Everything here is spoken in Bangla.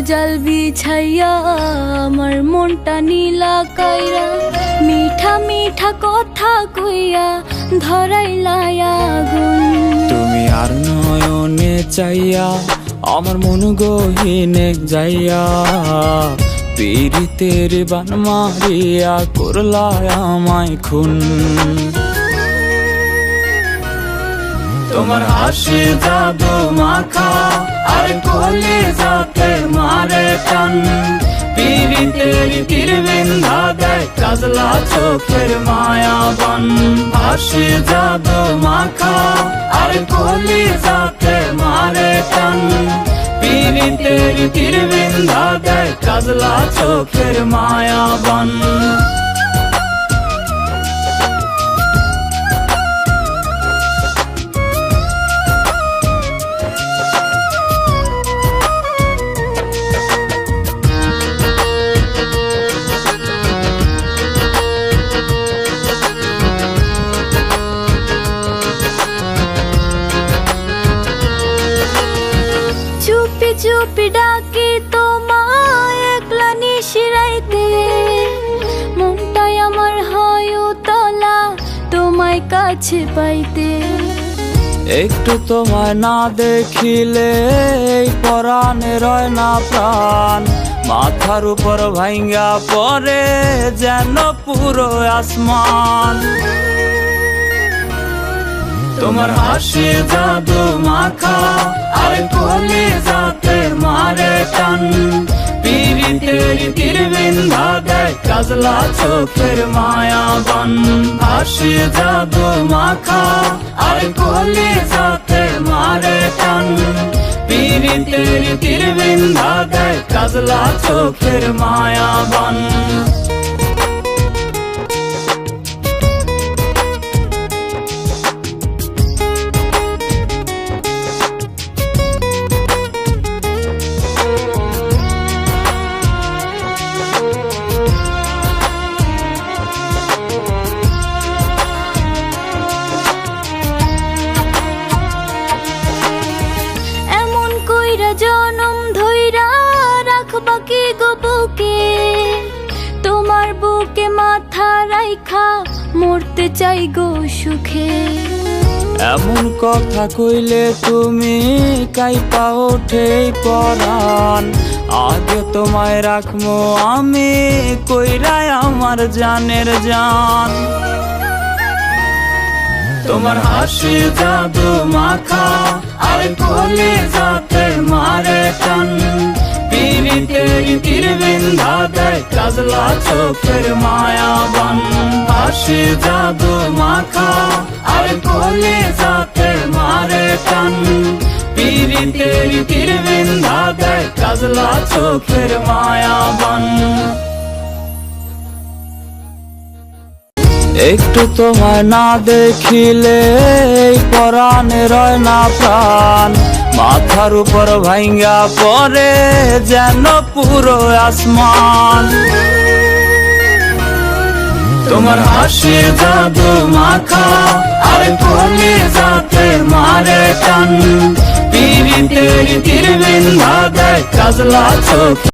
জাল বিছাইয়া আমার মনটা নীলা কাইরা মিঠা মিঠা কথা কইয়া ধরাইলা আগুন। তুমি আর নয়নে চাইয়া আমার মন গহীনে যাইয়া পীড়িতের বান মারিয়া করলা আমায় খুন। তোমার হাসি জাদু মাখা আর কোলে যাতে মারে টান পীড়িতের তীর বিন্ধা দেয় কাজলা চোখের মায়াবান। হাসি জাদু মাখা আর কোলে যাতে মারে টান পীড়িতের তীর বিন্ধা দেয় কাজলা চোখের মায়াবান। চুপি চুপি ডাকি তোমায় একলা নিশিরাইতে মনটাই আমার হয় উতলা তোমায় কাছে পাইতে। একটু তোমায় না দেখিলে এই পরাণে রয় না প্রাণ মাথার উপর ভাঙ্গা পড়ে যেন পুরো আসমান। তোমার হাসি জাদু মাখা আর কোলে যাতে মারে টান পীড়িতের তীর বিন্ধা দেয় কাজলা চোখের মায়াবান। হাসি জাদু মাখা আর কোলে যাতে মারে টান পীড়িতের তীর বিন্ধা দেয় কাজলা চোখের মায়াবান। জনম ধইরা রাখবা কি গো বুকে তোমার বুকে মাথা রাইখা মরতে চাই গো সুখে। এমন কথা কইলে তুমি কাইপা ওঠে পরাণ আগে তোমায় রাখবো আমি কইরাই আমার জানের জান। তোমার হাসি জাদু মাখা আর কোলে যাতে মারে টান পীড়িতের তীর বিন্ধা দেয় কাজলা চোখের মায়াবান। হাসি জাদু মাখা আর কোলে যাতে মারে টান পীড়িতের তীর বিন্ধা দেয় কাজলা চোখের মায়াবান। একটু তোমায় না দেখিলে এই পরাণে রয় না প্রাণ মাথার উপর ভাঙ্গা পড়ে যেন পুরো আসমান। তোমার হাসি জাদু মাখা আর কোলে যাতে মারে টান পীড়িতের তীর বিন্ধা দেয় কাজলা চোখ